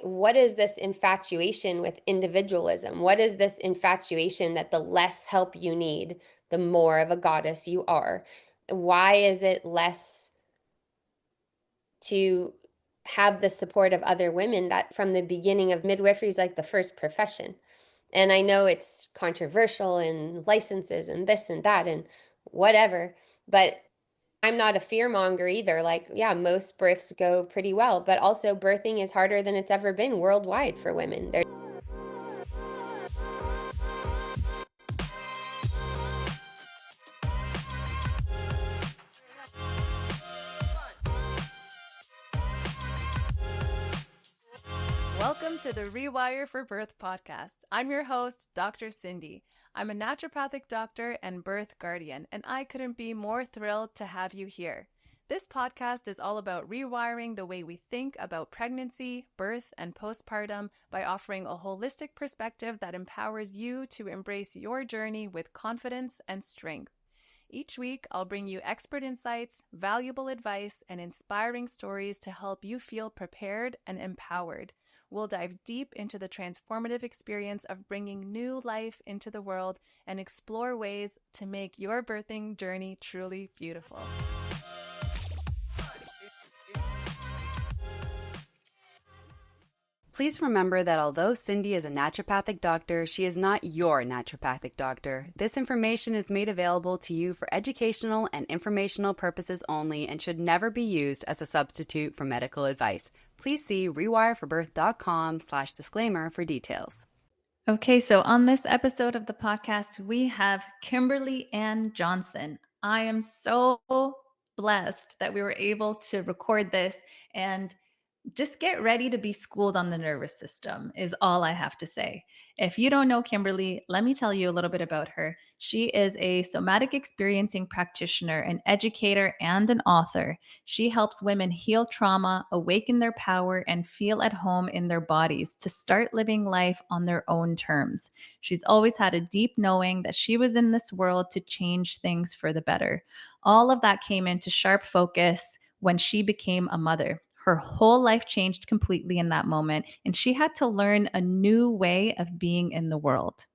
what is this infatuation with individualism? What is this infatuation that the less help you need, the more of a goddess you are? Why is it less to have the support of other women that from the beginning of midwifery is like the first profession? And I know it's controversial and licenses and this and that and whatever, but I'm not a fear monger either. Like, yeah, most births go pretty well, but also birthing is harder than it's ever been worldwide for women. Welcome to the Rewire for Birth podcast. I'm your host, Dr. Cindy. I'm a naturopathic doctor and birth guardian, and I couldn't be more thrilled to have you here. This podcast is all about rewiring the way we think about pregnancy, birth, and postpartum by offering a holistic perspective that empowers you to embrace your journey with confidence and strength. Each week, I'll bring you expert insights, valuable advice, and inspiring stories to help you feel prepared and empowered. We'll dive deep into the transformative experience of bringing new life into the world and explore ways to make your birthing journey truly beautiful. Please remember that although Cindy is a naturopathic doctor, she is not your naturopathic doctor. This information is made available to you for educational and informational purposes only and should never be used as a substitute for medical advice. Please see rewireforbirth.com/disclaimer for details. Okay, so on this episode of the podcast, we have Kimberly Ann Johnson. I am so blessed that we were able to record this, and just get ready to be schooled on the nervous system is all I have to say. If you don't know Kimberly, let me tell you a little bit about her. She is a somatic experiencing practitioner, an educator, and an author. She helps women heal trauma, awaken their power, and feel at home in their bodies to start living life on their own terms. She's always had a deep knowing that she was in this world to change things for the better. All of that came into sharp focus when she became a mother. Her whole life changed completely in that moment, and she had to learn a new way of being in the world.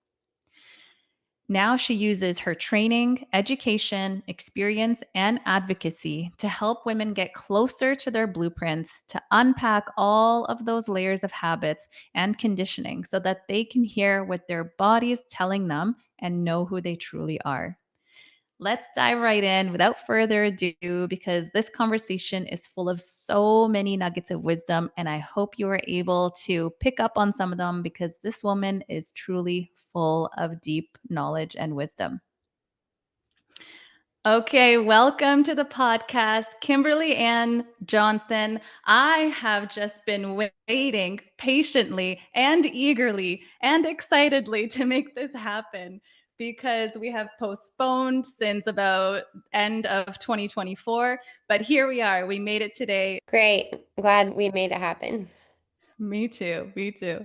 Now she uses her training, education, experience, and advocacy to help women get closer to their blueprints, to unpack all of those layers of habits and conditioning so that they can hear what their body is telling them and know who they truly are. Let's dive right in without further ado, because this conversation is full of so many nuggets of wisdom, and I hope you are able to pick up on some of them because this woman is truly full of deep knowledge and wisdom. Okay, welcome to the podcast, Kimberly Ann Johnson. I have just been waiting patiently and eagerly and excitedly to make this happen, because we have postponed since about end of 2024, but here we are. We made it today. Great. Glad we made it happen. Me too. Me too.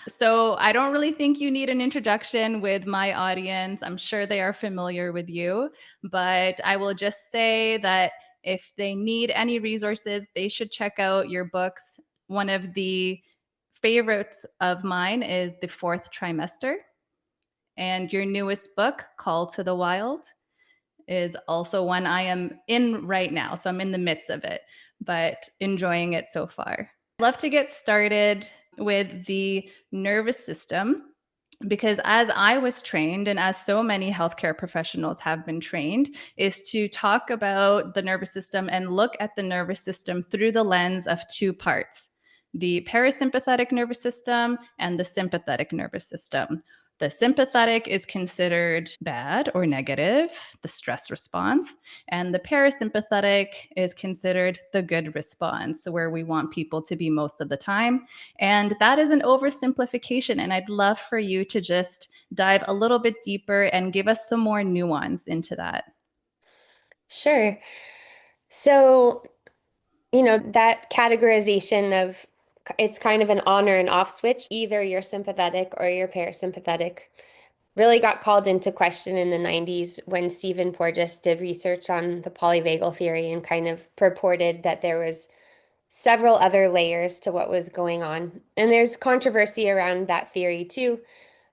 So I don't really think you need an introduction with my audience. I'm sure they are familiar with you, but I will just say that if they need any resources, they should check out your books. One of the favorites of mine is The Fourth Trimester. And your newest book, Call to the Wild, is also one I am in right now. So I'm in the midst of it, but enjoying it so far. I'd love to get started with the nervous system, because as I was trained, and as so many healthcare professionals have been trained, is to talk about the nervous system and look at the nervous system through the lens of two parts: the parasympathetic nervous system and the sympathetic nervous system. The sympathetic is considered bad or negative, the stress response, and the parasympathetic is considered the good response, where we want people to be most of the time. And that is an oversimplification, and I'd love for you to just dive a little bit deeper and give us some more nuance into that. Sure. So, that categorization of it's kind of an on or an off switch. Either you're sympathetic or you're parasympathetic really got called into question in the 90s when Stephen Porges did research on the polyvagal theory and kind of purported that there was several other layers to what was going on. And there's controversy around that theory too,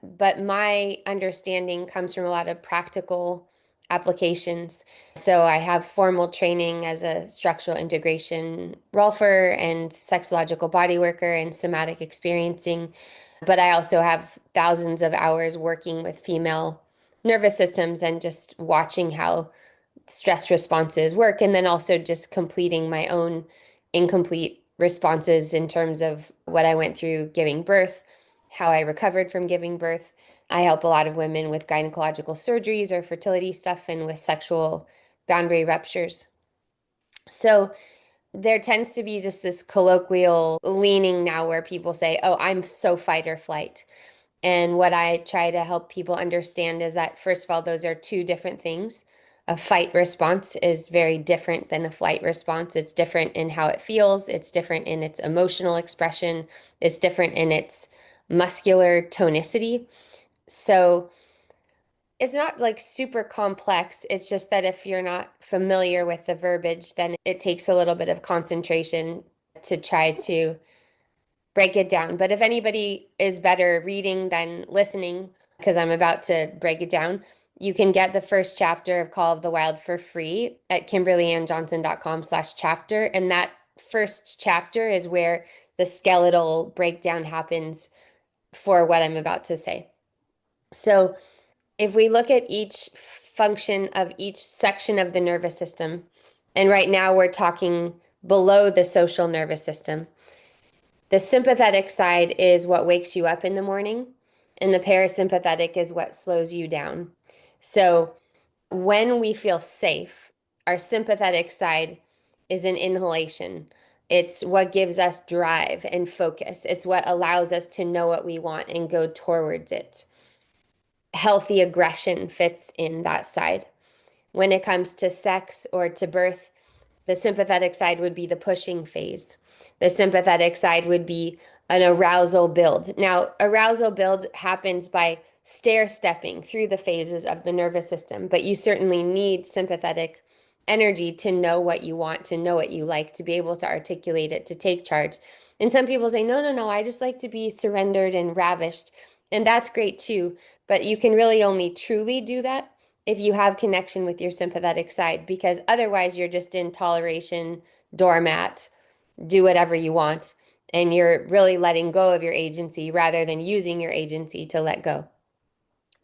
but my understanding comes from a lot of practical applications. So I have formal training as a structural integration rolfer and sexological body worker and somatic experiencing, but I also have thousands of hours working with female nervous systems and just watching how stress responses work, and then also just completing my own incomplete responses in terms of what I went through giving birth, how I recovered from giving birth. I help a lot of women with gynecological surgeries or fertility stuff and with sexual boundary ruptures. So there tends to be just this colloquial leaning now where people say, oh, I'm so fight or flight. And what I try to help people understand is that, first of all, those are two different things. A fight response is very different than a flight response. It's different in how it feels, it's different in its emotional expression, it's different in its muscular tonicity. So it's not like super complex. It's just that if you're not familiar with the verbiage, then it takes a little bit of concentration to try to break it down. But if anybody is better reading than listening, because I'm about to break it down, you can get the first chapter of Call of the Wild for free at kimberlyannjohnson.com/chapter. And that first chapter is where the skeletal breakdown happens for what I'm about to say. So if we look at each function of each section of the nervous system, and right now we're talking below the social nervous system. The sympathetic side is what wakes you up in the morning, and the parasympathetic is what slows you down. So when we feel safe, our sympathetic side is an inhalation. It's what gives us drive and focus. It's what allows us to know what we want and go towards it. Healthy aggression fits in that side. When it comes to sex or to birth, the sympathetic side would be the pushing phase. The sympathetic side would be an arousal build. Now, arousal build happens by stair stepping through the phases of the nervous system, but you certainly need sympathetic energy to know what you want, to know what you like, to be able to articulate it, to take charge. And some people say, no, no, no, I just like to be surrendered and ravished. And that's great too. But you can really only truly do that if you have connection with your sympathetic side, because otherwise you're just in toleration, doormat, do whatever you want, and you're really letting go of your agency rather than using your agency to let go.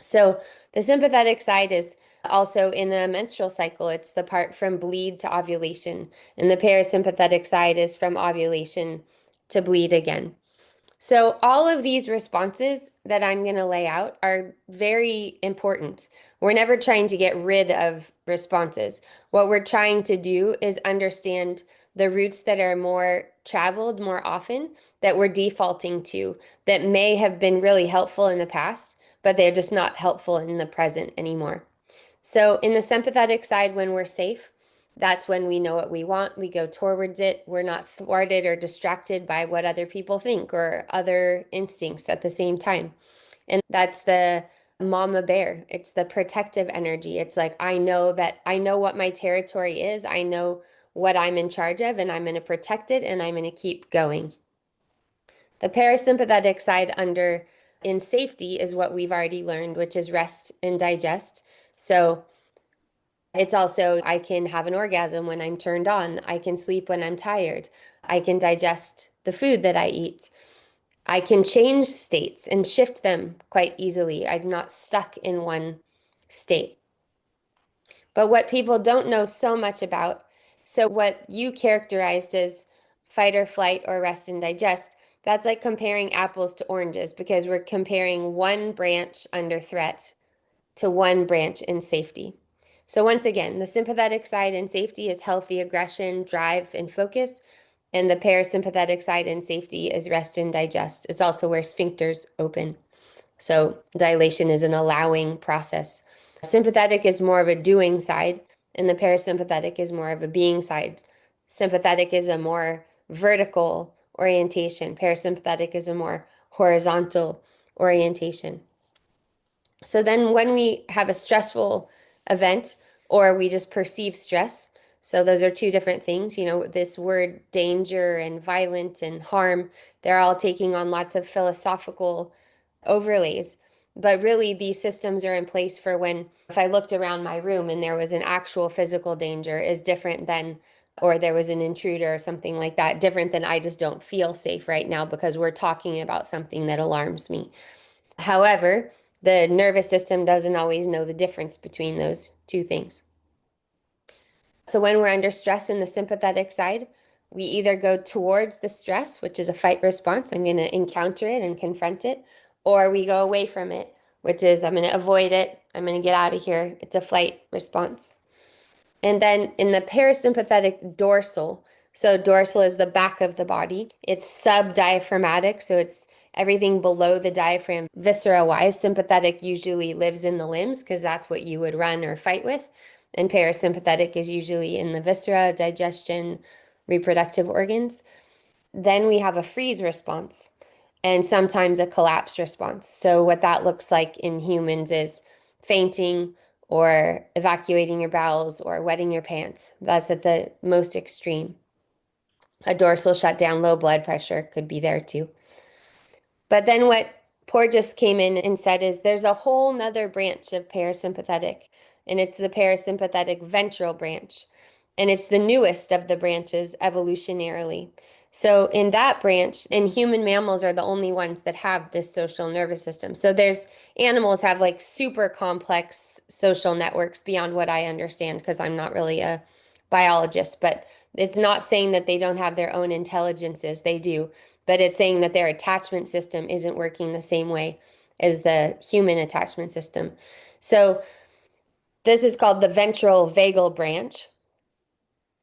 So the sympathetic side is also in a menstrual cycle. It's the part from bleed to ovulation, and the parasympathetic side is from ovulation to bleed again. So all of these responses that I'm going to lay out are very important. We're never trying to get rid of responses. What we're trying to do is understand the routes that are more traveled more often, that we're defaulting to, that may have been really helpful in the past, but they're just not helpful in the present anymore. So in the sympathetic side, when we're safe, that's when we know what we want. We go towards it. We're not thwarted or distracted by what other people think or other instincts at the same time. And that's the mama bear. It's the protective energy. It's like, I know what my territory is. I know what I'm in charge of, and I'm going to protect it, and I'm going to keep going. The parasympathetic side under in safety is what we've already learned, which is rest and digest. So it's also, I can have an orgasm when I'm turned on. I can sleep when I'm tired. I can digest the food that I eat. I can change states and shift them quite easily. I'm not stuck in one state. But what people don't know so much about, so what you characterized as fight or flight or rest and digest, that's like comparing apples to oranges, because we're comparing one branch under threat to one branch in safety. So once again, the sympathetic side in safety is healthy aggression, drive, and focus. And the parasympathetic side in safety is rest and digest. It's also where sphincters open. So dilation is an allowing process. Sympathetic is more of a doing side, and the parasympathetic is more of a being side. Sympathetic is a more vertical orientation. Parasympathetic is a more horizontal orientation. So then when we have a stressful event or we just perceive stress, So those are two different things. This word danger and violent and harm, they're all taking on lots of philosophical overlays. But really, these systems are in place for when, if I looked around my room and there was an actual physical danger, is different than, or there was an intruder or something like that, different than I just don't feel safe right now because we're talking about something that alarms me. However, the nervous system doesn't always know the difference between those two things. So when we're under stress in the sympathetic side, we either go towards the stress, which is a fight response, I'm going to encounter it and confront it, or we go away from it, which is I'm going to avoid it, I'm going to get out of here. It's a flight response. And then in the parasympathetic dorsal, so dorsal is the back of the body. It's subdiaphragmatic, so it's everything below the diaphragm. Viscera-wise, sympathetic usually lives in the limbs because that's what you would run or fight with. And parasympathetic is usually in the viscera, digestion, reproductive organs. Then we have a freeze response and sometimes a collapse response. So what that looks like in humans is fainting or evacuating your bowels or wetting your pants. That's at the most extreme. A dorsal shutdown, low blood pressure could be there too. But then what Porges came in and said is there's a whole nother branch of parasympathetic, and it's the parasympathetic ventral branch. And it's the newest of the branches evolutionarily. So in that branch, and human mammals are the only ones that have this social nervous system. So there's animals have like super complex social networks beyond what I understand because I'm not really a biologist, but it's not saying that they don't have their own intelligences. They do, but it's saying that their attachment system isn't working the same way as the human attachment system. So this is called the ventral vagal branch.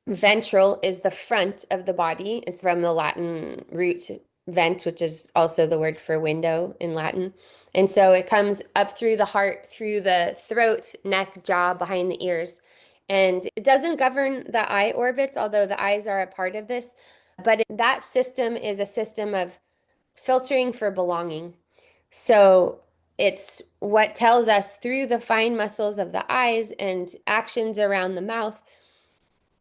Ventral is the front of the body. It's from the Latin root vent, which is also the word for window in Latin. And so it comes up through the heart, through the throat, neck, jaw, behind the ears. And it doesn't govern the eye orbits, although the eyes are a part of this. But that system is a system of filtering for belonging. So it's what tells us through the fine muscles of the eyes and actions around the mouth.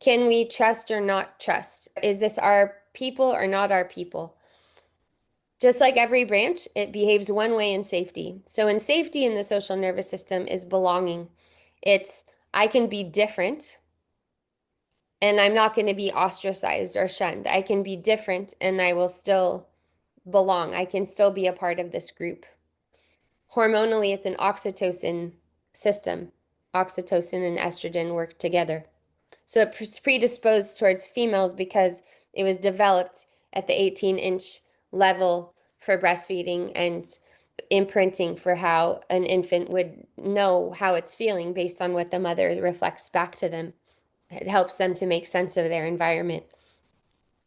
Can we trust or not trust? Is this our people or not our people? Just like every branch, it behaves one way in safety. So in safety in the social nervous system is belonging. It's I can be different and I'm not going to be ostracized or shunned. I can be different and I will still belong. I can still be a part of this group. Hormonally, it's an oxytocin system. Oxytocin and estrogen work together. So it's predisposed towards females because it was developed at the 18-inch level for breastfeeding and imprinting for how an infant would know how it's feeling based on what the mother reflects back to them. It helps them to make sense of their environment.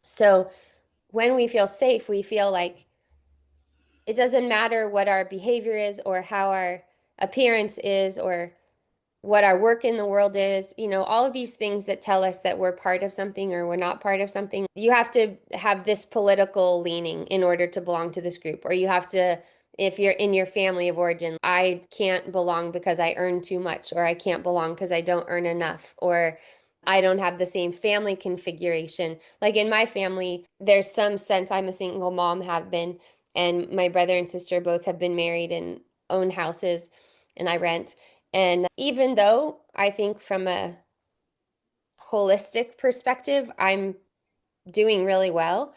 So when we feel safe, we feel like it doesn't matter what our behavior is or how our appearance is or what our work in the world is, all of these things that tell us that we're part of something or we're not part of something. You have to have this political leaning in order to belong to this group, or you have to, if you're in your family of origin, I can't belong because I earn too much, or I can't belong because I don't earn enough, or I don't have the same family configuration. Like in my family, there's some sense I'm a single mom, have been, and my brother and sister both have been married and own houses, and I rent. And even though I think from a holistic perspective, I'm doing really well,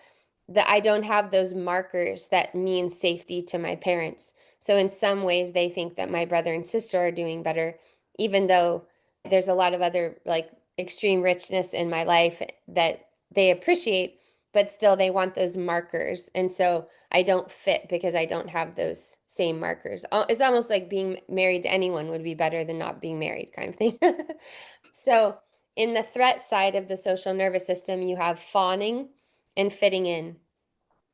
that I don't have those markers that mean safety to my parents. So in some ways, they think that my brother and sister are doing better, even though there's a lot of other like extreme richness in my life that they appreciate, but still they want those markers. And so I don't fit because I don't have those same markers. It's almost like being married to anyone would be better than not being married kind of thing. So in the threat side of the social nervous system, you have fawning and fitting in.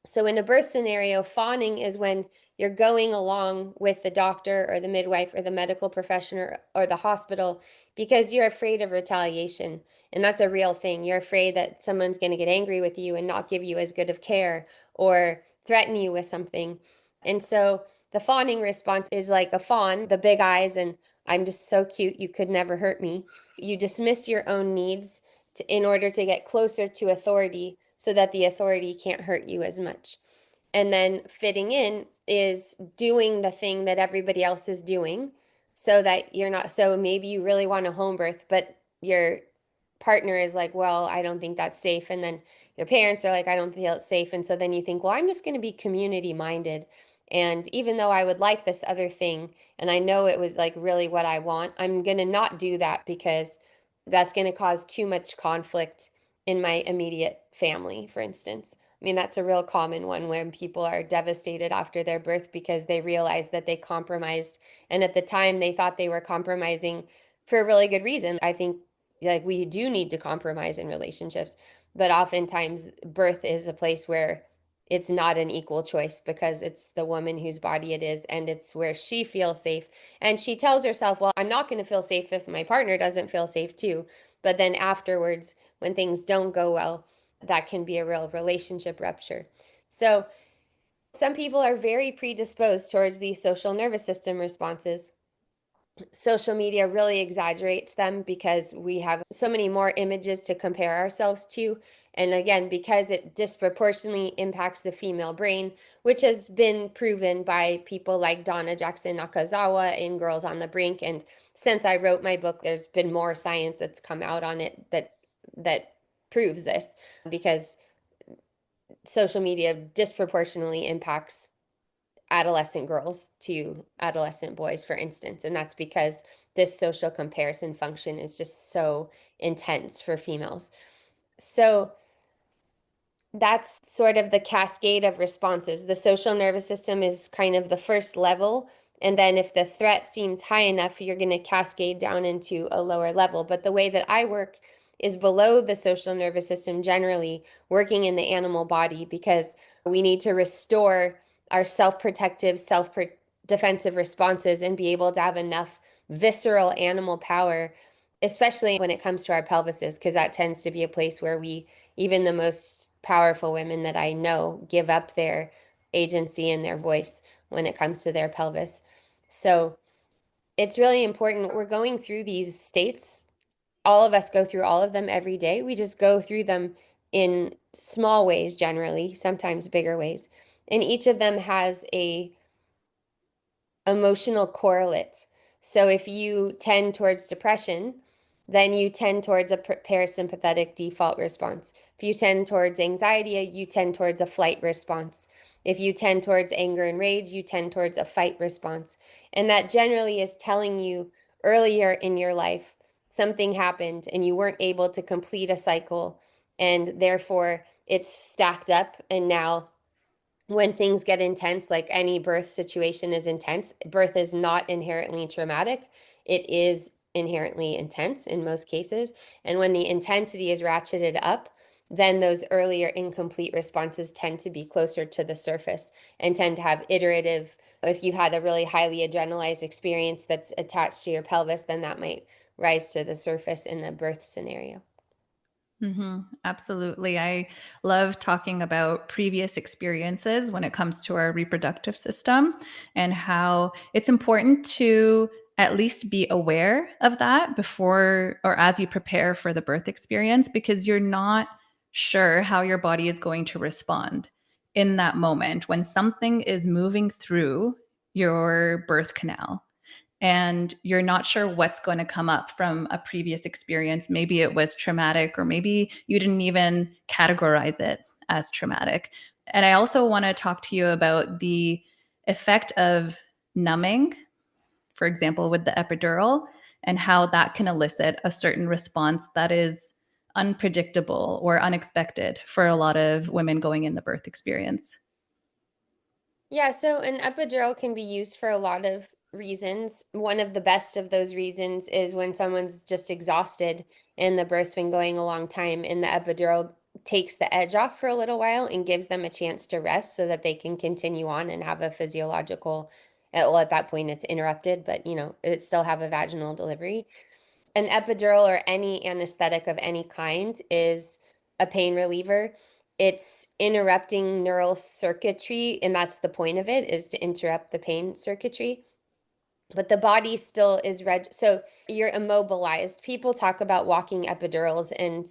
So in a birth scenario, fawning is when you're going along with the doctor or the midwife or the medical professional or the hospital because you're afraid of retaliation. And that's a real thing. You're afraid that someone's going to get angry with you and not give you as good of care or threaten you with something. And so the fawning response is like a fawn, the big eyes, and I'm just so cute, you could never hurt me. You dismiss your own needs in order to get closer to authority so that the authority can't hurt you as much. And then fitting in is doing the thing that everybody else is doing so that you're not, so maybe you really want a home birth, but your partner is like, well, I don't think that's safe. And then your parents are like, I don't feel it's safe. And so then you think, well, I'm just going to be community minded. And even though I would like this other thing, and I know it was like really what I want, I'm going to not do that because that's going to cause too much conflict in my immediate family, for instance. I mean, that's a real common one when people are devastated after their birth because they realize that they compromised. And at the time, they thought they were compromising for a really good reason. I think like we do need to compromise in relationships, but oftentimes birth is a place where it's not an equal choice because it's the woman whose body it is and it's where she feels safe. And she tells herself, well, I'm not going to feel safe if my partner doesn't feel safe too. But then afterwards, when things don't go well, that can be a real relationship rupture. So some people are very predisposed towards these social nervous system responses. Social media really exaggerates them because we have so many more images to compare ourselves to. And again, because it disproportionately impacts the female brain, which has been proven by people like Donna Jackson Nakazawa in Girls on the Brink. And since I wrote my book, there's been more science that's come out on it that proves this because social media disproportionately impacts adolescent girls to adolescent boys, for instance. And that's because this social comparison function is just so intense for females. So that's sort of the cascade of responses. The social nervous system is kind of the first level. And then if the threat seems high enough, you're going to cascade down into a lower level. But the way that I work is below the social nervous system, generally working in the animal body, because we need to restore our self-protective, self-defensive responses and be able to have enough visceral animal power, especially when it comes to our pelvises, because that tends to be a place where even the most powerful women that I know give up their agency and their voice when it comes to their pelvis. So it's really important. We're going through these states. All of us go through all of them every day. We just go through them in small ways, generally, sometimes bigger ways. And each of them has a emotional correlate. So if you tend towards depression, then you tend towards a parasympathetic default response. If you tend towards anxiety, you tend towards a flight response. If you tend towards anger and rage, you tend towards a fight response. And that generally is telling you earlier in your life something happened and you weren't able to complete a cycle, and therefore it's stacked up. And now when things get intense, like any birth situation is intense, birth is not inherently traumatic. It is inherently intense in most cases. And when the intensity is ratcheted up, then those earlier incomplete responses tend to be closer to the surface and tend to have iterative. If you've had a really highly adrenalized experience that's attached to your pelvis, then that might rise to the surface in a birth scenario. Absolutely. I love talking about previous experiences when it comes to our reproductive system and how it's important to at least be aware of that before or as you prepare for the birth experience, because you're not sure how your body is going to respond in that moment when something is moving through your birth canal and you're not sure what's going to come up from a previous experience. Maybe it was traumatic, or maybe you didn't even categorize it as traumatic. And I also want to talk to you about the effect of numbing, for example, with the epidural, and how that can elicit a certain response that is unpredictable or unexpected for a lot of women going in the birth experience. Yeah, so an epidural can be used for a lot of reasons. One of the best of those reasons is when someone's just exhausted and the birth's been going a long time, and the epidural takes the edge off for a little while and gives them a chance to rest so that they can continue on and have a physiological, well, at that point it's interrupted, but it still have a vaginal delivery. An epidural or any anesthetic of any kind is a pain reliever. It's interrupting neural circuitry, and that's the point of it, is to interrupt the pain circuitry. But the body still is so you're immobilized. People talk about walking epidurals, and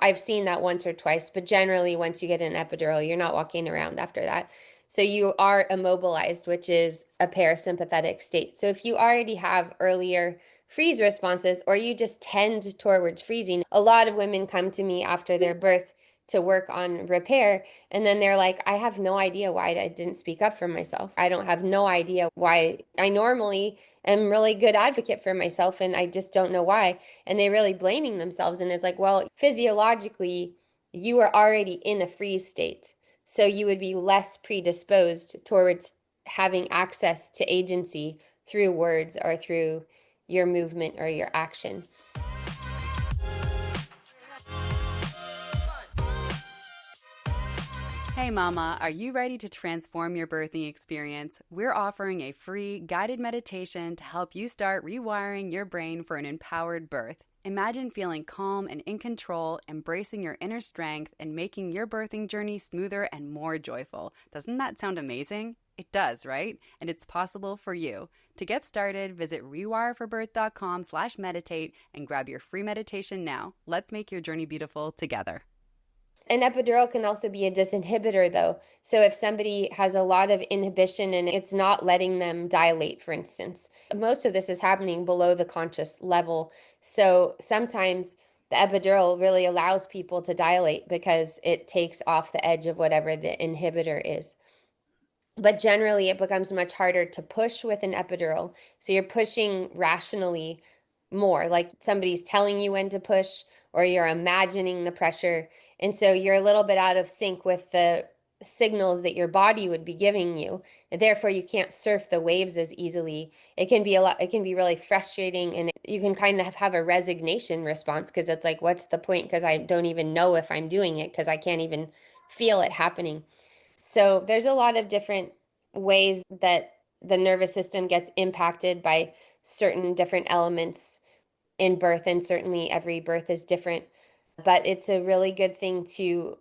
I've seen that once or twice, but generally once you get an epidural, you're not walking around after that. So you are immobilized, which is a parasympathetic state. So if you already have earlier freeze responses, or you just tend towards freezing, a lot of women come to me after their birth to work on repair, and then they're like, I have no idea why I didn't speak up for myself. I don't have no idea why. I normally am really good advocate for myself, and I just don't know why. And they're really blaming themselves. And it's like, well, physiologically, you are already in a freeze state. So you would be less predisposed towards having access to agency through words or through your movement or your action. Hey mama, are you ready to transform your birthing experience? We're offering a free guided meditation to help you start rewiring your brain for an empowered birth. Imagine feeling calm and in control, embracing your inner strength, and making your birthing journey smoother and more joyful. Doesn't that sound amazing? It does, right? And it's possible for you. To get started, visit rewireforbirth.com/meditate and grab your free meditation now. Let's make your journey beautiful together. An epidural can also be a disinhibitor, though. So if somebody has a lot of inhibition and it's not letting them dilate, for instance, most of this is happening below the conscious level. So sometimes the epidural really allows people to dilate because it takes off the edge of whatever the inhibitor is. But generally, it becomes much harder to push with an epidural. So you're pushing rationally more, like somebody's telling you when to push, or you're imagining the pressure. And so you're a little bit out of sync with the signals that your body would be giving you. And therefore, you can't surf the waves as easily. It can be it can be really frustrating, and you can kind of have a resignation response because it's like, what's the point? Because I don't even know if I'm doing it because I can't even feel it happening. So there's a lot of different ways that the nervous system gets impacted by certain different elements in birth, and certainly every birth is different. But it's a really good thing to,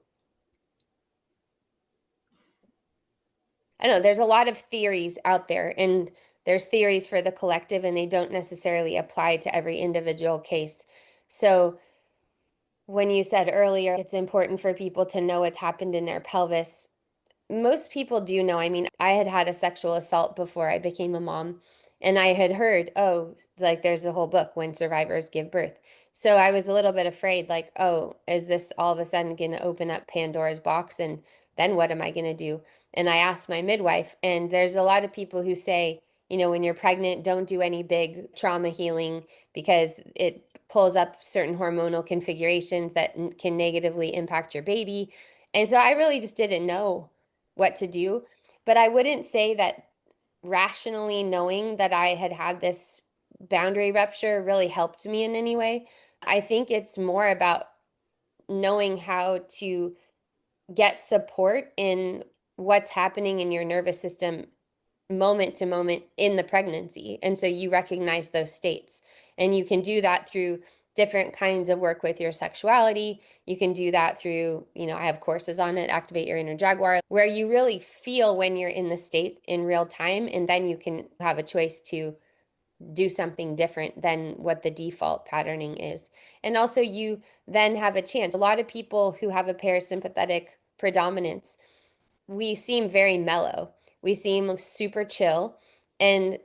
I don't know, there's a lot of theories out there, and there's theories for the collective, and they don't necessarily apply to every individual case. So when you said earlier, it's important for people to know what's happened in their pelvis. Most people do know. I mean, I had had a sexual assault before I became a mom, and I had heard, oh, like there's a whole book, When Survivors Give Birth. So I was a little bit afraid, like, oh, is this all of a sudden going to open up Pandora's box? And then what am I going to do? And I asked my midwife, and there's a lot of people who say, when you're pregnant, don't do any big trauma healing because it pulls up certain hormonal configurations that can negatively impact your baby. And so I really just didn't know what to do. But I wouldn't say that rationally knowing that I had had this boundary rupture really helped me in any way. I think it's more about knowing how to get support in what's happening in your nervous system moment to moment in the pregnancy. And so you recognize those states. And you can do that through different kinds of work with your sexuality. You can do that through, I have courses on it, Activate Your Inner Jaguar, where you really feel when you're in the state in real time. And then you can have a choice to do something different than what the default patterning is. And also, you then have a chance. A lot of people who have a parasympathetic predominance, we seem very mellow. We seem super chill. And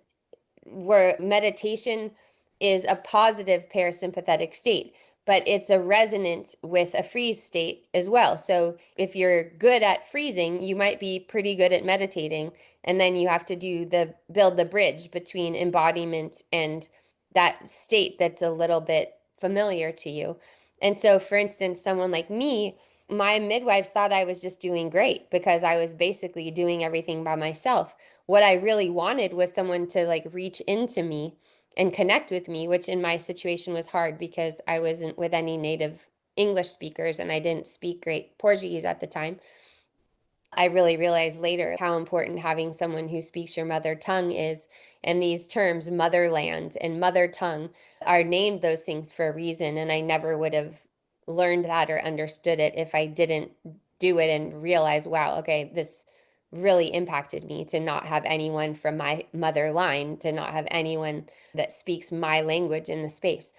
where meditation is a positive parasympathetic state, but it's a resonance with a freeze state as well. So if you're good at freezing, you might be pretty good at meditating. And then you have to build the bridge between embodiment and that state that's a little bit familiar to you. And so, for instance, someone like me, my midwives thought I was just doing great because I was basically doing everything by myself. What I really wanted was someone to like reach into me and connect with me, which in my situation was hard because I wasn't with any native English speakers and I didn't speak great Portuguese at the time. I really realized later how important having someone who speaks your mother tongue is. And these terms, motherland and mother tongue, are named those things for a reason. And I never would have learned that or understood it if I didn't do it and realize, wow, okay, this really impacted me to not have anyone from my mother line, to not have anyone that speaks my language in the space.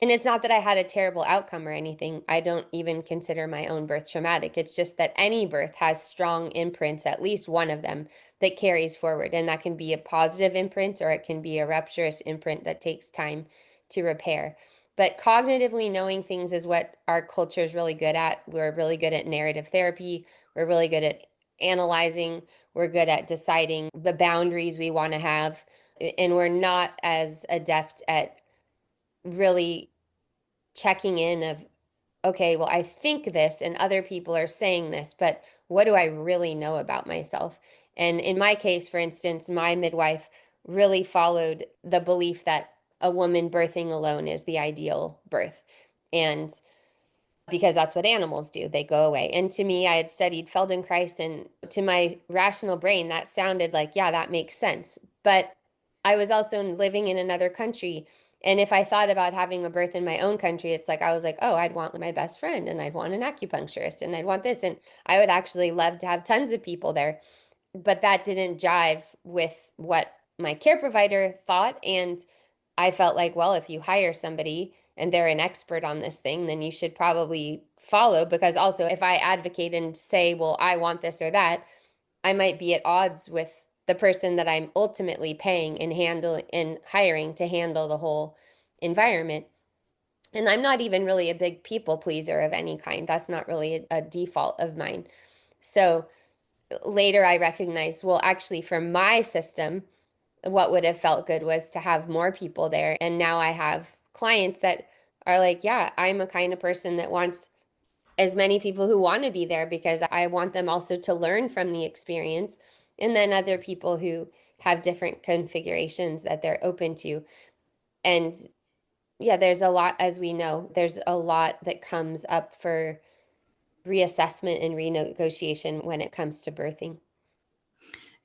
And it's not that I had a terrible outcome or anything. I don't even consider my own birth traumatic. It's just that any birth has strong imprints, at least one of them, that carries forward. And that can be a positive imprint or it can be a rupturous imprint that takes time to repair. But cognitively knowing things is what our culture is really good at. We're really good at narrative therapy. We're really good at analyzing. We're good at deciding the boundaries we want to have. And we're not as adept at really checking in of, okay, well, I think this and other people are saying this, but what do I really know about myself? And in my case, for instance, my midwife really followed the belief that a woman birthing alone is the ideal birth. And because that's what animals do, they go away. And to me, I had studied Feldenkrais, and to my rational brain, that sounded like, yeah, that makes sense. But I was also living in another country. And if I thought about having a birth in my own country, it's like, I was like, oh, I'd want my best friend and I'd want an acupuncturist and I'd want this. And I would actually love to have tons of people there. But that didn't jive with what my care provider thought. And I felt like, well, if you hire somebody and they're an expert on this thing, then you should probably follow. Because also, if I advocate and say, well, I want this or that, I might be at odds with the person that I'm ultimately paying and handling and hiring to handle the whole environment. And I'm not even really a big people pleaser of any kind. That's not really a default of mine. So later I recognized, well, actually, for my system, what would have felt good was to have more people there. And now I have clients that are like, yeah, I'm a kind of person that wants as many people who want to be there because I want them also to learn from the experience. And then other people who have different configurations that they're open to. And yeah, there's a lot, as we know, there's a lot that comes up for reassessment and renegotiation when it comes to birthing.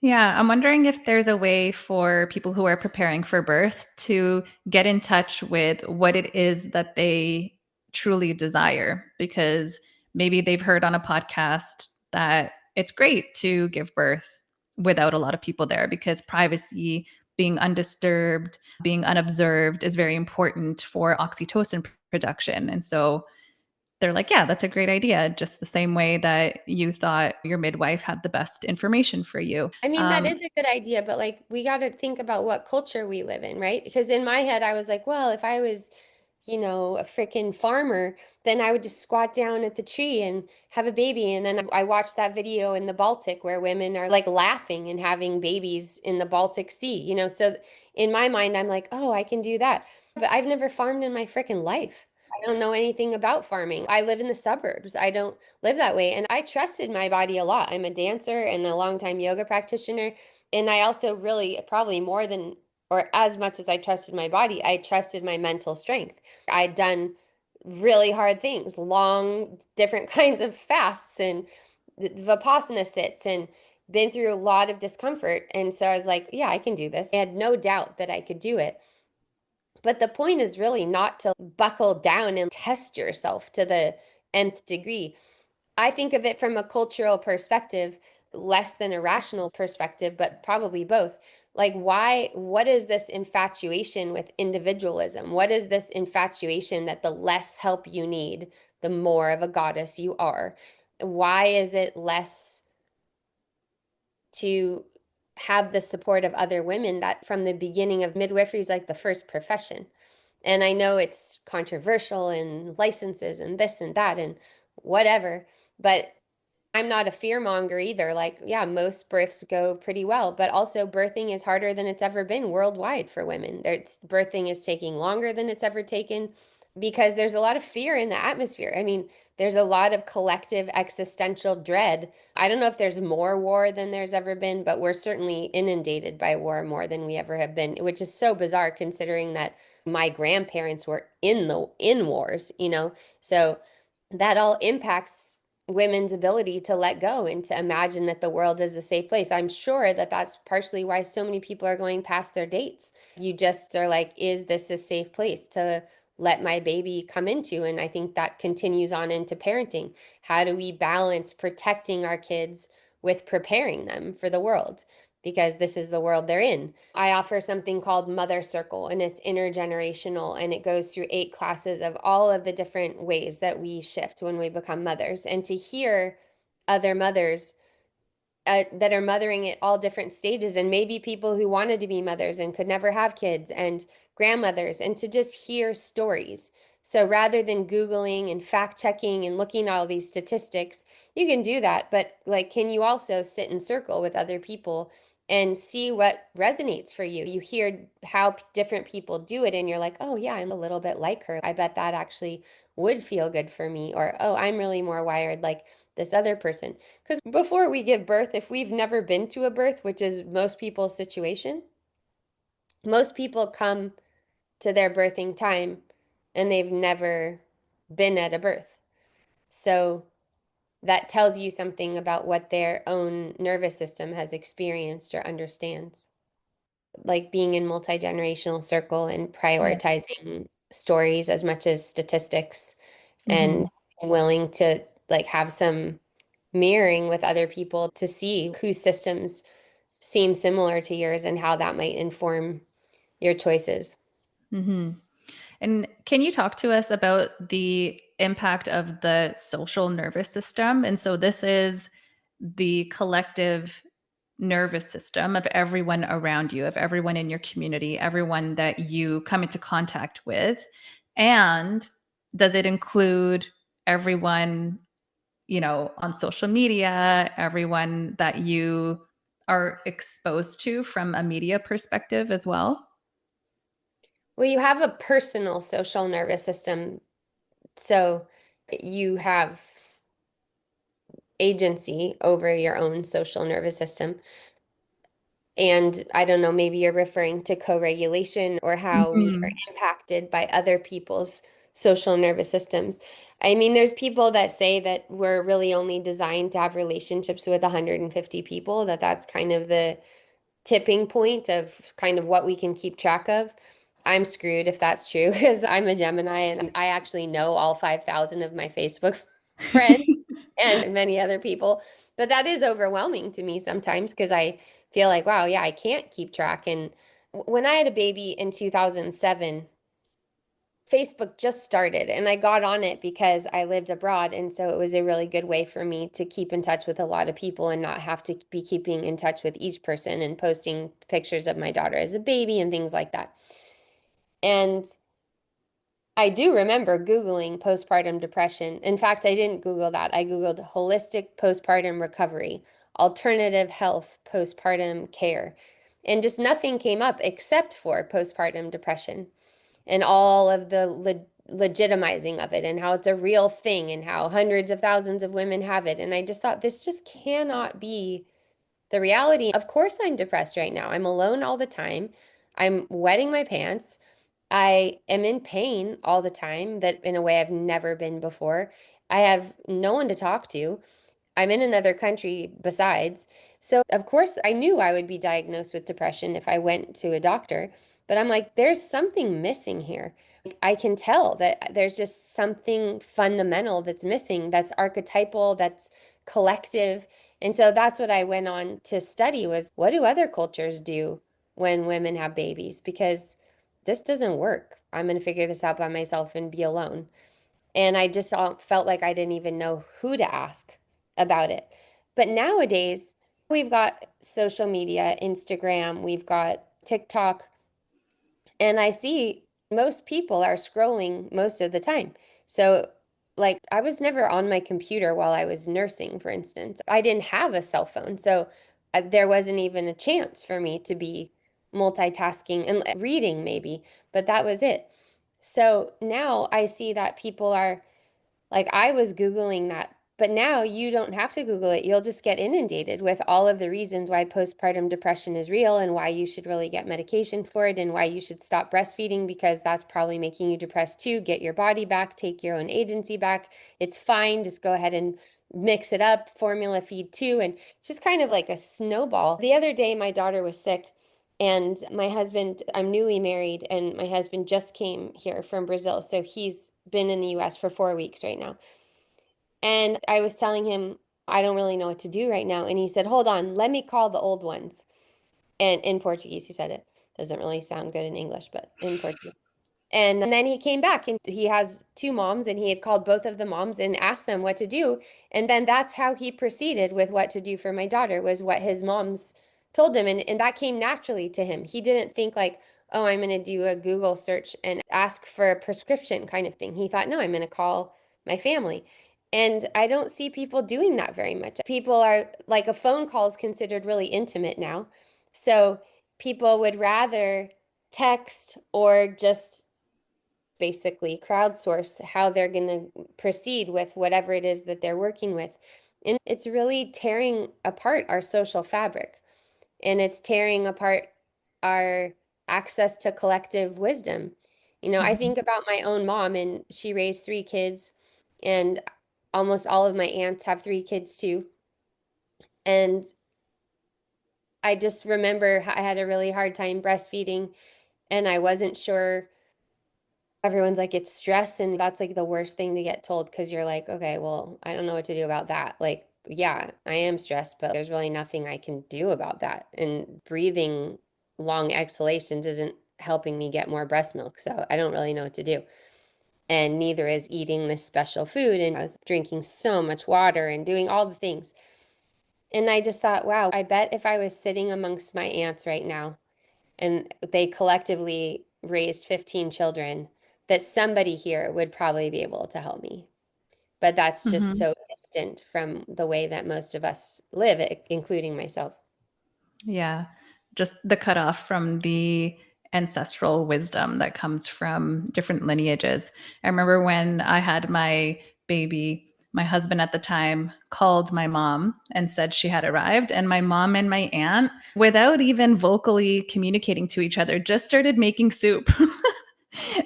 Yeah, I'm wondering if there's a way for people who are preparing for birth to get in touch with what it is that they truly desire, because maybe they've heard on a podcast that it's great to give birth without a lot of people there because privacy, being undisturbed, being unobserved is very important for oxytocin production. And so they're like, yeah, that's a great idea. Just the same way that you thought your midwife had the best information for you. I mean, that is a good idea, but like we got to think about what culture we live in, right? Because in my head, I was like, well, if I was, a freaking farmer, then I would just squat down at the tree and have a baby. And then I watched that video in the Baltic where women are like laughing and having babies in the Baltic Sea. So in my mind, I'm like, oh, I can do that. But I've never farmed in my freaking life. I don't know anything about farming. I live in the suburbs. I don't live that way. And I trusted my body a lot. I'm a dancer and a longtime yoga practitioner. And I also really, probably more than or as much as I trusted my body, I trusted my mental strength. I'd done really hard things, long, different kinds of fasts and Vipassana sits and been through a lot of discomfort. And so I was like, yeah, I can do this. I had no doubt that I could do it. But the point is really not to buckle down and test yourself to the nth degree. I think of it from a cultural perspective, less than a rational perspective, but probably both. Like, what is this infatuation with individualism? What is this infatuation that the less help you need, the more of a goddess you are? Why is it less to have the support of other women that from the beginning of midwifery is like the first profession? And I know it's controversial and licenses and this and that and whatever, but I'm not a fear monger either. Like, yeah, most births go pretty well, but also birthing is harder than it's ever been worldwide for women. Birthing is taking longer than it's ever taken because there's a lot of fear in the atmosphere. I mean, there's a lot of collective existential dread. I don't know if there's more war than there's ever been, but we're certainly inundated by war more than we ever have been, which is so bizarre considering that my grandparents were in wars. So that all impacts women's ability to let go and to imagine that the world is a safe place. I'm sure that that's partially why so many people are going past their dates. You just are like, is this a safe place to let my baby come into? And I think that continues on into parenting. How do we balance protecting our kids with preparing them for the world? because this is the world they're in. I offer something called Mother Circle, and it's intergenerational, and it goes through 8 classes of all of the different ways that we shift when we become mothers. And to hear other mothers that are mothering at all different stages, and maybe people who wanted to be mothers and could never have kids, and grandmothers, and to just hear stories. So rather than Googling and fact checking and looking at all these statistics, you can do that. But like, can you also sit in circle with other people and see what resonates for you? You hear how different people do it, and you're like, oh, yeah, I'm a little bit like her. I bet that actually would feel good for me. Or, oh, I'm really more wired like this other person. Because before we give birth, if we've never been to a birth, which is most people's situation, most people come to their birthing time and they've never been at a birth. So that tells you something about what their own nervous system has experienced or understands. Like being in multi-generational circle and Yeah. prioritizing stories as much as statistics, Mm-hmm. and willing to like have some mirroring with other people to see whose systems seem similar to yours and how that might inform your choices. Mm-hmm. And can you talk to us about the impact of the social nervous system? And so this is the collective nervous system of everyone around you, of everyone in your community, everyone that you come into contact with. And does it include everyone, on social media, everyone that you are exposed to from a media perspective as well? Well, you have a personal social nervous system, so you have agency over your own social nervous system. And I don't know, maybe you're referring to co-regulation or how we are Mhm. impacted by other people's social nervous systems. I mean, there's people that say that we're really only designed to have relationships with 150 people, that that's kind of the tipping point of kind of what we can keep track of. I'm screwed if that's true because I'm a Gemini and I actually know all 5,000 of my Facebook friends and many other people. But that is overwhelming to me sometimes because I feel like, wow, yeah, I can't keep track. And when I had a baby in 2007, Facebook just started and I got on it because I lived abroad. And so it was a really good way for me to keep in touch with a lot of people and not have to be keeping in touch with each person and posting pictures of my daughter as a baby and things like that. And I do remember Googling postpartum depression. In fact, I didn't Google that. I Googled holistic postpartum recovery, alternative health postpartum care. And just nothing came up except for postpartum depression and all of the legitimizing of it and how it's a real thing and how hundreds of thousands of women have it. And I just thought this just cannot be the reality. Of course, I'm depressed right now. I'm alone all the time. I'm wetting my pants. I am in pain all the time, that in a way I've never been before. I have no one to talk to. I'm in another country besides. So, of course, I knew I would be diagnosed with depression if I went to a doctor, but I'm like, there's something missing here. I can tell that there's just something fundamental that's missing, that's archetypal, that's collective. And so that's what I went on to study was what do other cultures do when women have babies? Because this doesn't work. I'm going to figure this out by myself and be alone. And I just felt like I didn't even know who to ask about it. But nowadays, we've got social media, Instagram, we've got TikTok, and I see most people are scrolling most of the time. So, like, I was never on my computer while I was nursing, for instance. I didn't have a cell phone. So, there wasn't even a chance for me to be multitasking and reading, maybe, but that was it. So now I see that people are like I was Googling that, but now you don't have to Google it. You'll just get inundated with all of the reasons why postpartum depression is real and why you should really get medication for it and why you should stop breastfeeding because that's probably making you depressed too. Get your body back, take your own agency back. It's fine. Just go ahead and mix it up, formula feed too. And it's just kind of like a snowball. The other day, my daughter was sick. And my husband, I'm newly married, and my husband just came here from Brazil. So he's been in the US for 4 weeks right now. And I was telling him, I don't really know what to do right now. And he said, hold on, let me call the old ones. And in Portuguese, he said it. Doesn't really sound good in English, but in Portuguese. And then he came back and he has two moms and he had called both of the moms and asked them what to do. And then that's how he proceeded with what to do for my daughter was what his moms told him. And that came naturally to him. He didn't think like, oh, I'm going to do a Google search and ask for a prescription kind of thing. He thought, no, I'm going to call my family. And I don't see people doing that very much. People are like a phone call is considered really intimate now. So people would rather text or just basically crowdsource how they're going to proceed with whatever it is that they're working with. And it's really tearing apart our social fabric and it's tearing apart our access to collective wisdom. You know, I Mhm. think about my own mom and she raised three kids and almost all of my aunts have three kids too. And I just remember I had a really hard time breastfeeding and I wasn't sure. Everyone's like, it's stress, and that's like the worst thing to get told because you're like, okay, well, I don't know what to do about that. Like, yeah, I am stressed, but there's really nothing I can do about that. And breathing long exhalations isn't helping me get more breast milk, so I don't really know what to do. And neither is eating this special food. And I was drinking so much water and doing all the things. And I just thought, wow, I bet if I was sitting amongst my aunts right now and they collectively raised 15 children, that somebody here would probably be able to help me. But that's just Mhm. so distant from the way that most of us live, including myself. Yeah. Just the cutoff from the ancestral wisdom that comes from different lineages. I remember when I had my baby, my husband at the time called my mom and said she had arrived. And my mom and my aunt, without even vocally communicating to each other, just started making soup.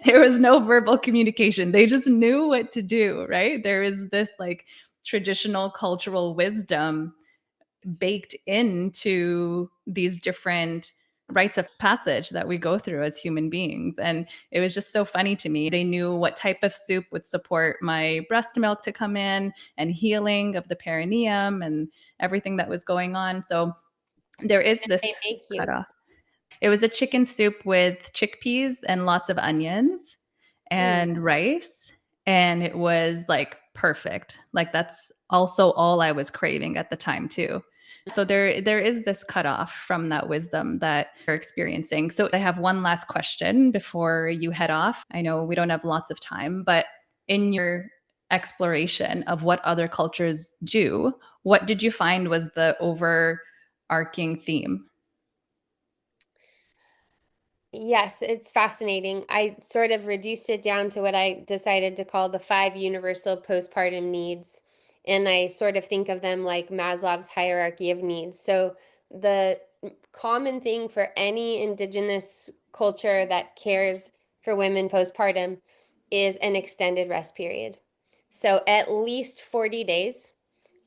There was no verbal communication. They just knew what to do, right? There is this like traditional cultural wisdom baked into these different rites of passage that we go through as human beings. And it was just so funny to me. They knew what type of soup would support my breast milk to come in and healing of the perineum and everything that was going on. So there is They this make you. cutoff. It was a chicken soup with chickpeas and lots of onions Mm. and rice. And it was like perfect. Like that's also all I was craving at the time too. So there is this cutoff from that wisdom that you're experiencing. So I have one last question before you head off. I know we don't have lots of time, but in your exploration of what other cultures do, what did you find was the overarching theme? Yes, it's fascinating. I sort of reduced it down to what I decided to call the five universal postpartum needs. And I sort of think of them like Maslow's hierarchy of needs. So, the common thing for any indigenous culture that cares for women postpartum is an extended rest period. So, at least 40 days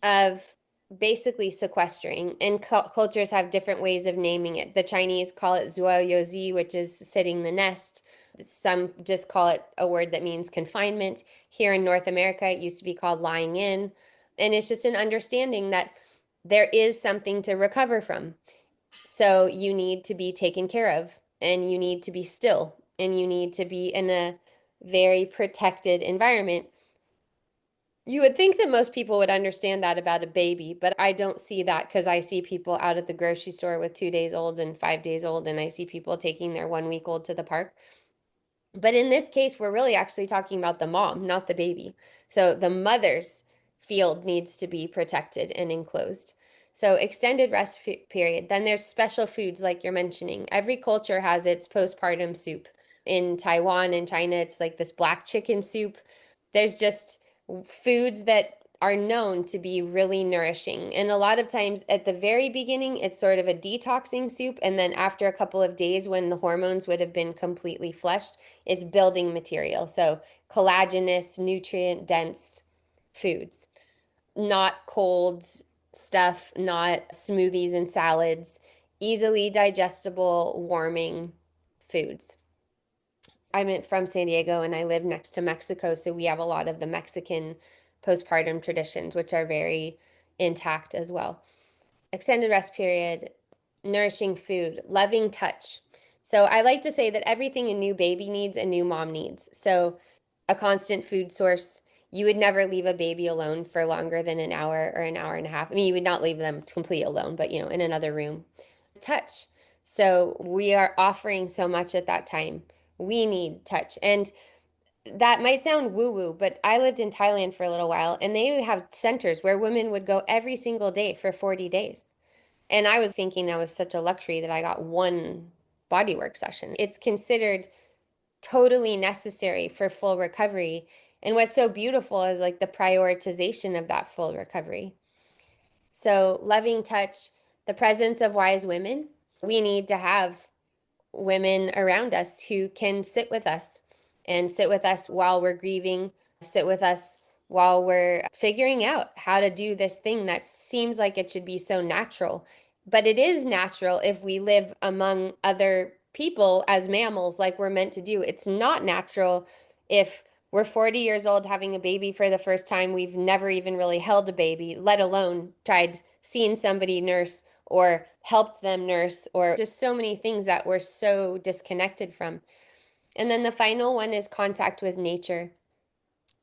of basically sequestering, and cultures have different ways of naming it. The Chinese call it zuoyozi, which is sitting the nest. Some just call it a word that means confinement. Here in North America, it used to be called lying in. And it's just an understanding that there is something to recover from. So you need to be taken care of, and you need to be still, and you need to be in a very protected environment. You would think that most people would understand that about a baby, but I don't see that because I see people out at the grocery store with 2 days old and 5 days old, and I see people taking their 1 week old to the park. But in this case, we're really actually talking about the mom, not the baby. So the mother's field needs to be protected and enclosed. So extended rest period. Then there's special foods like you're mentioning. Every culture has its postpartum soup. In Taiwan and China, it's like this black chicken soup. There's just foods that are known to be really nourishing. And a lot of times at the very beginning, it's sort of a detoxing soup. And then after a couple of days, when the hormones would have been completely flushed, it's building material. So collagenous, nutrient dense foods, not cold stuff, not smoothies and salads, easily digestible, warming foods. I'm from San Diego and I live next to Mexico, so we have a lot of the Mexican postpartum traditions, which are very intact as well. Extended rest period, nourishing food, loving touch. So I like to say that everything a new baby needs, a new mom needs. So a constant food source. You would never leave a baby alone for longer than an hour or an hour and a half. I mean, you would not leave them completely alone, but in another room. Touch. So we are offering so much at that time. We need touch. And that might sound woo woo, but I lived in Thailand for a little while and they have centers where women would go every single day for 40 days. And I was thinking that was such a luxury that I got one bodywork session. It's considered totally necessary for full recovery. And what's so beautiful is like the prioritization of that full recovery. So, loving touch, the presence of wise women. We need to have women around us who can sit with us and sit with us while we're grieving, sit with us while we're figuring out how to do this thing that seems like it should be so natural. But it is natural if we live among other people as mammals, like we're meant to do. It's not natural if we're 40 years old having a baby for the first time. We've never even really held a baby, let alone tried seeing somebody nurse or helped them nurse, or just so many things that we're so disconnected from. And then the final one is contact with nature.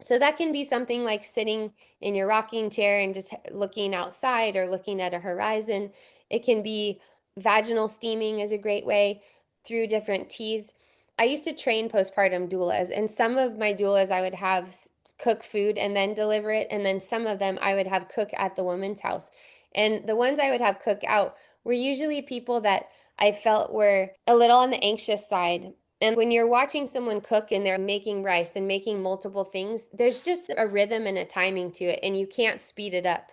So that can be something like sitting in your rocking chair and just looking outside or looking at a horizon. It can be vaginal steaming is a great way through different teas. I used to train postpartum doulas, and some of my doulas I would have cook food and then deliver it, and then some of them I would have cook at the woman's house. And the ones I would have cook out were usually people that I felt were a little on the anxious side. And when you're watching someone cook and they're making rice and making multiple things, there's just a rhythm and a timing to it, and you can't speed it up.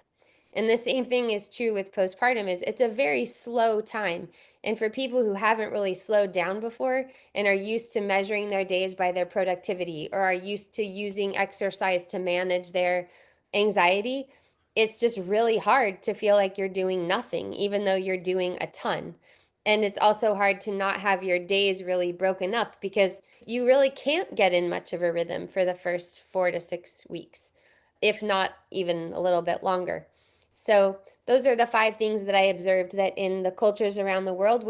And the same thing is true with postpartum is it's a very slow time. And for people who haven't really slowed down before and are used to measuring their days by their productivity or are used to using exercise to manage their anxiety, it's just really hard to feel like you're doing nothing, even though you're doing a ton. And it's also hard to not have your days really broken up because you really can't get in much of a rhythm for the first 4 to 6 weeks, if not even a little bit longer. So, those are the 5 things that I observed that in the cultures around the world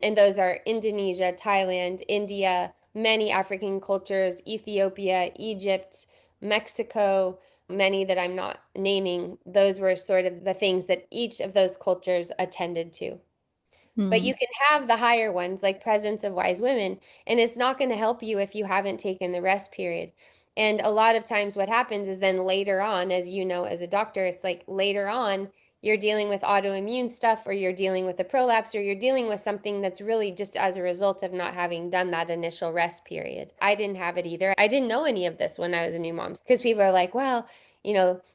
and those are Indonesia, Thailand, India, many African cultures, Ethiopia, Egypt, Mexico, many that I'm not naming, those were sort of the things that each of those cultures attended to. But you can have the higher ones, like presence of wise women, and it's not going to help you if you haven't taken the rest period. And a lot of times what happens is then later on, as you know, as a doctor, it's like later on, you're dealing with autoimmune stuff, or you're dealing with a prolapse, or you're dealing with something that's really just as a result of not having done that initial rest period. I didn't have it either. I didn't know any of this when I was a new mom because people are like, well,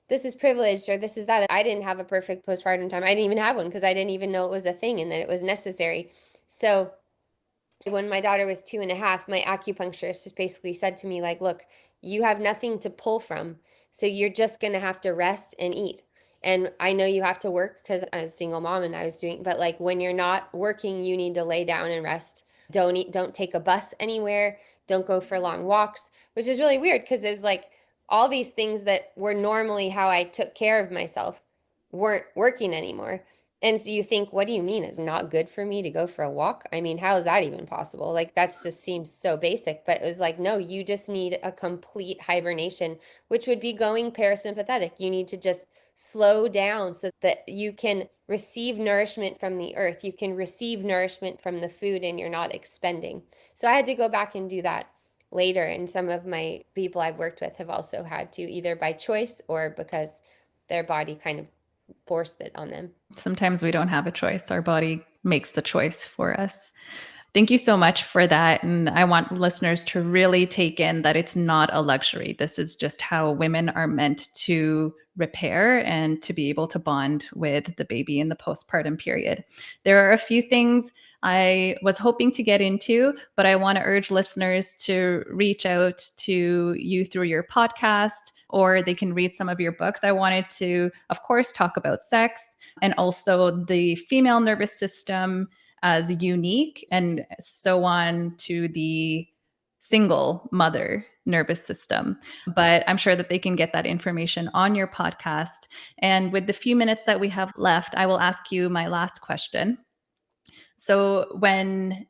this is privileged or this is that. I didn't have a perfect postpartum time. I didn't even have one because I didn't even know it was a thing and that it was necessary. So when my daughter was 2.5, my acupuncturist just basically said to me, like, look, you have nothing to pull from. So you're just going to have to rest and eat. And I know you have to work because I was a single mom and I was doing, but like when you're not working, you need to lay down and rest. Don't eat, don't take a bus anywhere. Don't go for long walks, which is really weird because there's like all these things that were normally how I took care of myself weren't working anymore. And so you think, what do you mean? It's not good for me to go for a walk? I mean, how is that even possible? Like, that just seems so basic. But it was like, no, you just need a complete hibernation, which would be going parasympathetic. You need to just slow down so that you can receive nourishment from the earth. You can receive nourishment from the food and you're not expending. So I had to go back and do that later. And some of my people I've worked with have also had to, either by choice or because their body kind of forced it on them. Sometimes we don't have a choice. Our body makes the choice for us. Thank you so much for that. And I want listeners to really take in that it's not a luxury. This is just how women are meant to repair and to be able to bond with the baby in the postpartum period. There are a few things I was hoping to get into, but I want to urge listeners to reach out to you through your podcast, or they can read some of your books. I wanted to, of course, talk about sex and also the female nervous system as unique, and so on to the single mother nervous system. But I'm sure that they can get that information on your podcast. And with the few minutes that we have left, I will ask you my last question. So when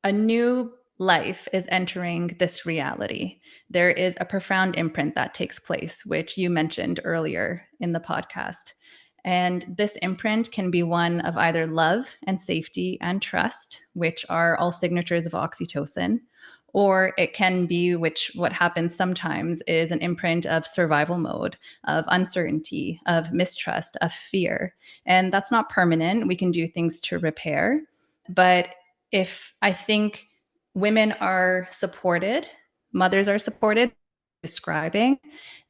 a new life is entering this reality, there is a profound imprint that takes place, which you mentioned earlier in the podcast. And this imprint can be one of either love and safety and trust, which are all signatures of oxytocin, or it can be, which what happens sometimes is an imprint of survival mode, of uncertainty, of mistrust, of fear. And that's not permanent. We can do things to repair. But if I think women are supported, mothers are supported, describing,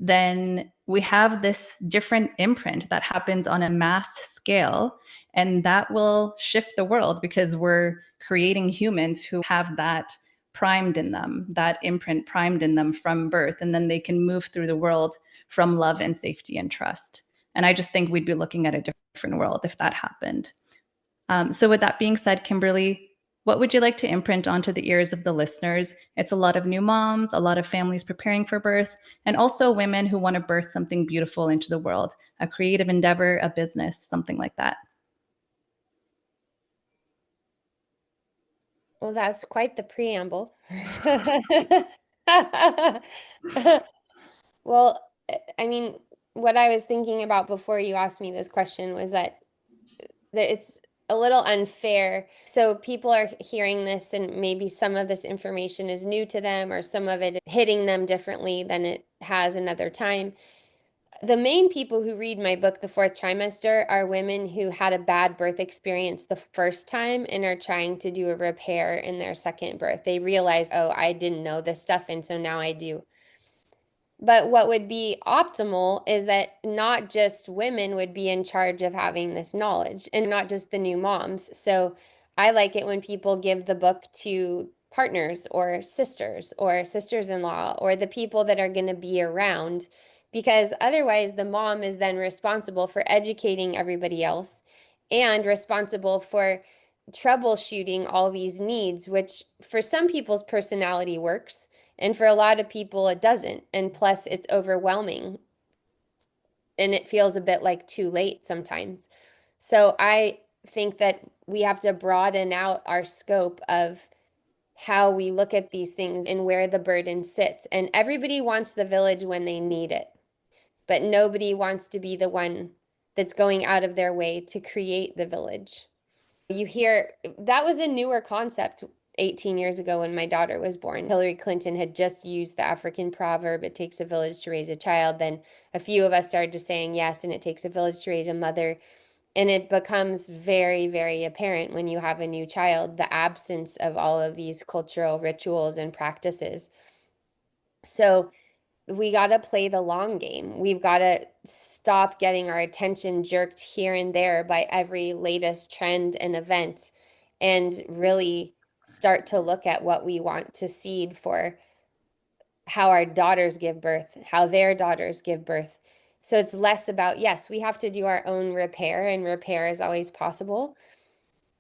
then we have this different imprint that happens on a mass scale. And that will shift the world because we're creating humans who have that primed in them, that imprint primed in them from birth. And then they can move through the world from love and safety and trust. And I just think we'd be looking at a different world if that happened. So with that being said, Kimberly, what would you like to imprint onto the ears of the listeners? It's a lot of new moms, a lot of families preparing for birth, and also women who want to birth something beautiful into the world, a creative endeavor, a business, something like that. Well, that's quite the preamble. Well, I mean, what I was thinking about before you asked me this question was that it's a little unfair. So people are hearing this, and maybe some of this information is new to them, or some of it hitting them differently than it has another time. The main people who read my book, The Fourth Trimester, are women who had a bad birth experience the first time and are trying to do a repair in their second birth. They realize, oh, I didn't know this stuff, and so now I do. But what would be optimal is that not just women would be in charge of having this knowledge, and not just the new moms. So I like it when people give the book to partners or sisters-in-law or the people that are going to be around, because otherwise the mom is then responsible for educating everybody else and responsible for troubleshooting all these needs, which for some people's personality works. And for a lot of people, it doesn't. And plus, it's overwhelming. And it feels a bit like too late sometimes. So I think that we have to broaden out our scope of how we look at these things and where the burden sits. And everybody wants the village when they need it, but nobody wants to be the one that's going out of their way to create the village. You hear that was a newer concept 18 years ago when my daughter was born. Hillary Clinton had just used the African proverb, it takes a village to raise a child. Then a few of us started to saying yes, and it takes a village to raise a mother. And it becomes very, very apparent when you have a new child, the absence of all of these cultural rituals and practices. So we got to play the long game. We've got to stop getting our attention jerked here and there by every latest trend and event, and really start to look at what we want to seed for how our daughters give birth, how their daughters give birth. So it's less about, yes, we have to do our own repair, and repair is always possible.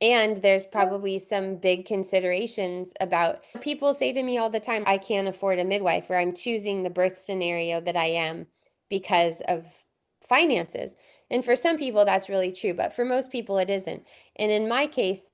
And there's probably some big considerations about, people say to me all the time, I can't afford a midwife, or I'm choosing the birth scenario that I am because of finances. And for some people, that's really true, but for most people, it isn't. And in my case,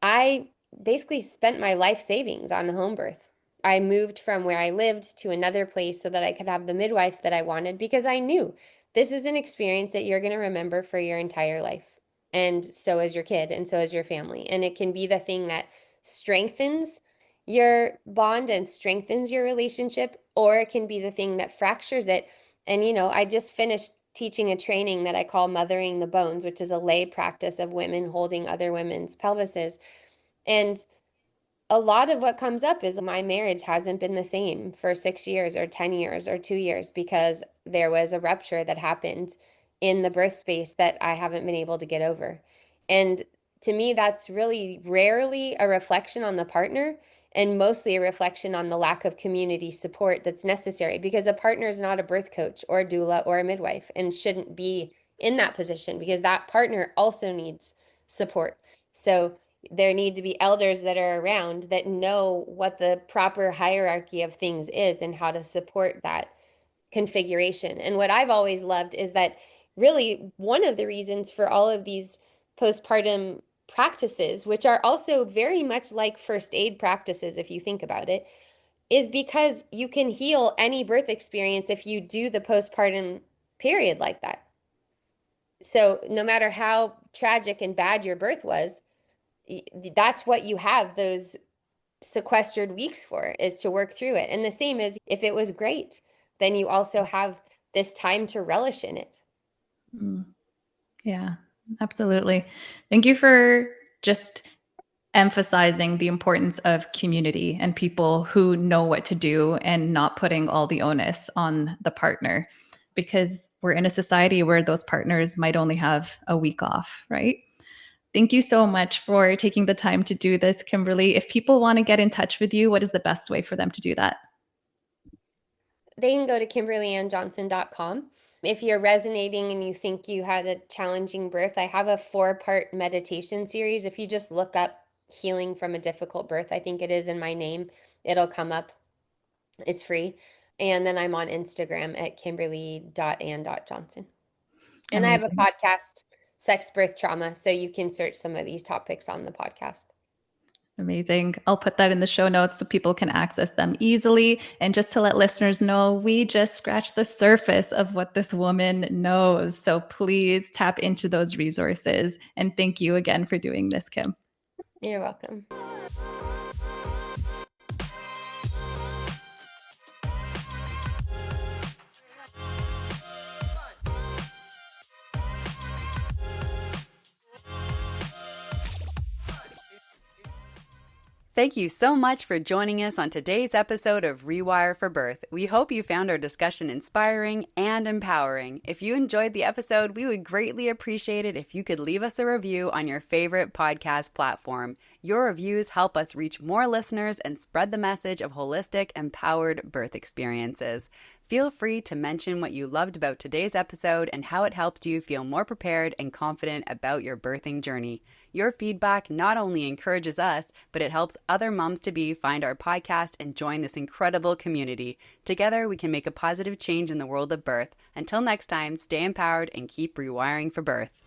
I basically spent my life savings on a home birth. I moved from where I lived to another place so that I could have the midwife that I wanted, because I knew this is an experience that you're going to remember for your entire life. And so is your kid, and so is your family. And it can be the thing that strengthens your bond and strengthens your relationship, or it can be the thing that fractures it. And, I just finished teaching a training that I call Mothering the Bones, which is a lay practice of women holding other women's pelvises. And a lot of what comes up is my marriage hasn't been the same for 6 years or 10 years or 2 years because there was a rupture that happened in the birth space that I haven't been able to get over. And to me, that's really rarely a reflection on the partner, and mostly a reflection on the lack of community support that's necessary, because a partner is not a birth coach or a doula or a midwife, and shouldn't be in that position, because that partner also needs support. So there need to be elders that are around that know what the proper hierarchy of things is and how to support that configuration. And what I've always loved is that really one of the reasons for all of these postpartum practices, which are also very much like first aid practices, if you think about it, is because you can heal any birth experience if you do the postpartum period like that. So no matter how tragic and bad your birth was, that's what you have those sequestered weeks for, is to work through it. And the same as if it was great, then you also have this time to relish in it. Yeah, absolutely. Thank you for just emphasizing the importance of community and people who know what to do and not putting all the onus on the partner, because we're in a society where those partners might only have a week off, right? Thank you so much for taking the time to do this, Kimberly. If people want to get in touch with you, what is the best way for them to do that? They can go to kimberlyannjohnson.com. If you're resonating and you think you had a challenging birth, I have a 4-part meditation series. If you just look up healing from a difficult birth, I think it is in my name, it'll come up. It's free. And then I'm on Instagram at kimberly.ann.johnson. And I have a Amazing. podcast, Sex, Birth, Trauma, so you can search some of these topics on the podcast. Amazing. I'll put that in the show notes so people can access them easily. And just to let listeners know, we just scratched the surface of what this woman knows. So please tap into those resources. And thank you again for doing this, Kim. You're welcome. Thank you so much for joining us on today's episode of Rewire for Birth. We hope you found our discussion inspiring and empowering. If you enjoyed the episode, we would greatly appreciate it if you could leave us a review on your favorite podcast platform. Your reviews help us reach more listeners and spread the message of holistic, empowered birth experiences. Feel free to mention what you loved about today's episode and how it helped you feel more prepared and confident about your birthing journey. Your feedback not only encourages us, but it helps other moms-to-be find our podcast and join this incredible community. Together, we can make a positive change in the world of birth. Until next time, stay empowered and keep rewiring for birth.